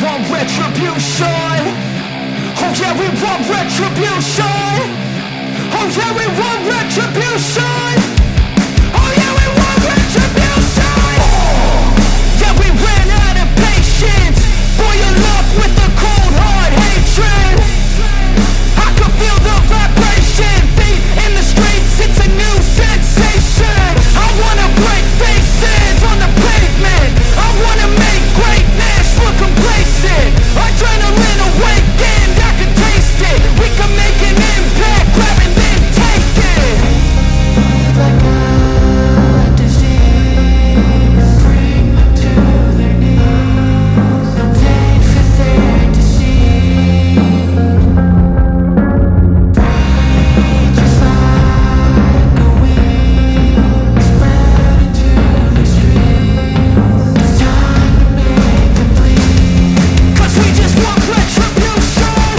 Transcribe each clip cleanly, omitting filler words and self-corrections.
want retribution. Oh yeah, we want retribution. Oh yeah, we want retribution. Oh yeah, we want retribution. Yeah, we ran out of patience. Boil up with the cold hard hatred. I can feel the vibration. Feet in the streets, it's a new sensation. I wanna break faces on the pavement. I wanna make greatness look complacent. Adrenaline awakened, I can taste it. We can make an impact, grab and then take it. Like a disease, bring them to their knees. Paid for their deceit. Breathe just like a wing, spread into the streets. It's time to make them bleed. 'Cause we just want retribution.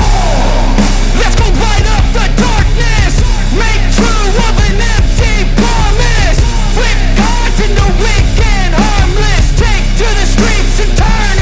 Let's go light up the darkness. Make true of an empty promise. Flip cards into weak and harmless. Take to the streets and turn